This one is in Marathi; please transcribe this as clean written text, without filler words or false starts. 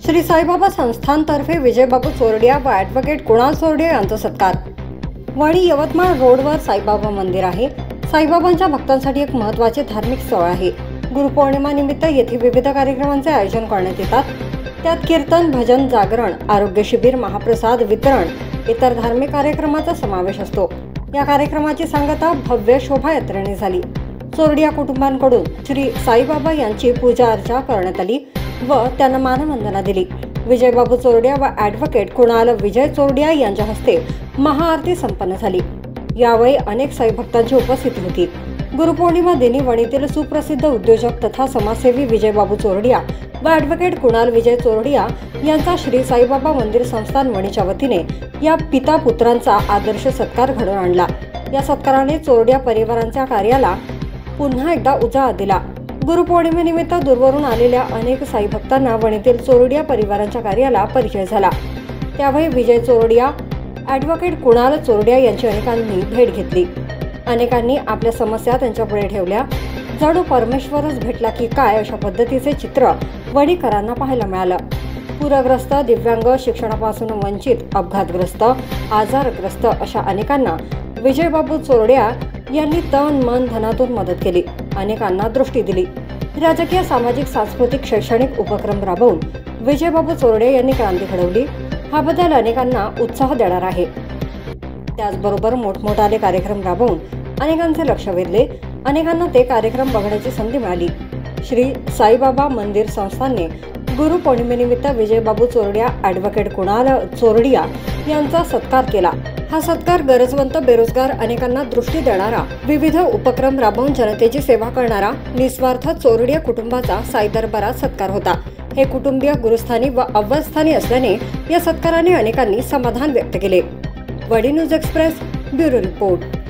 श्री साईबाबा संस्थानतर्फे विजयबाबू चोरडिया व ॲडव्होकेट कुणाल चोरडिया यांचा सत्कार। वणी यवतमाळ रोडवर साईबाबा मंदिर आहे। साईबाबांच्या भक्तांसाठी एक महत्त्वाचे धार्मिक स्थळ आहे। गुरुपौर्णिमा निमित्त येथे विविध कार्यक्रमांचे आयोजन करण्यात येतात। त्यात कीर्तन, भजन, जागरण, आरोग्य शिबिर, महाप्रसाद वितरण, इतर धार्मिक कार्यक्रमाचा समावेश असतो। या कार्यक्रमाची सांगता भव्य शोभायात्रेने झाली। चोरडिया कुटुंबांकडून श्री साईबाबा यांची पूजा अर्चा करण्यात आली व त्यांना मानवंदना दिली। विजयबाबू चोरडिया व ॲडव्होकेट कुणाल विजय चोरडिया यांच्या हस्ते महाआरती संपन्न झाली। यावेळी अनेक साईभक्तांची उपस्थिती होती। गुरुपौर्णिमा दिनी वणीतील सुप्रसिद्ध उद्योजक तथा समाजसेवी विजयबाबू चोरडिया व ॲडव्होकेट कुणाल विजय चोरडिया यांचा श्री साईबाबा मंदिर संस्थान वणीच्या वतीने या पिता पुत्रांचा आदर्श सत्कार घडवून आणला। या सत्काराने चोरडिया परिवारांच्या कार्याला पुन्हा एकदा उजाळा दिला। गुरुपौर्णिमेनिमित्त दूरवरून आलेल्या अनेक साईभक्तांना वणीतील चोरडिया परिवारांच्या कार्याला परिचय झाला। त्यावेळी विजय चोरडिया, ॲडव्होकेट कुणाल चोरडिया यांची अनेकांनी भेट घेतली। अनेकांनी आपल्या समस्या त्यांच्यापुढे ठेवल्या। जणू परमेश्वरच भेटला की काय अशा पद्धतीचे चित्र वणीकरांना पाहायला मिळालं। पूरग्रस्त, दिव्यांग, शिक्षणापासून वंचित, अपघातग्रस्त, आजारग्रस्त अशा अनेकांना विजयबाबू चोरडिया यांनी तन मन धनातून मदत केली। अनेकांना दृष्टी दिली। राजकीय, सामाजिक, सांस्कृतिक, शैक्षणिक उपक्रम राबवून विजयबाबू चोरडिया यांनी क्रांती घडवली। हा बदल अनेकांना उत्साह देणार आहे। त्याचबरोबर मोठमोठाले कार्यक्रम राबवून अनेकांचे लक्ष वेधले। अनेकांना ते कार्यक्रम बघण्याची संधी मिळाली। श्री साईबाबा मंदिर संस्थानने गुरुपौर्णिमेनिमित्त विजयबाबू चोरडिया, ॲडव्होकेट कुणाल चोरडिया यांचा सत्कार केला। हा सत्कार गरजवंत, बेरोजगार, अनेकांना दृष्टी देणारा, विविध उपक्रम राबवून जनतेची सेवा करणारा निस्वार्थ चोरडिया कुटुंबाचा साई दरबारात सत्कार होता। हे कुटुंबीय गुरुस्थानी व अव्वलस्थानी असल्याने या सत्काराने अनेकांनी समाधान व्यक्त केले। वडी न्यूज एक्सप्रेस, ब्युरो रिपोर्ट।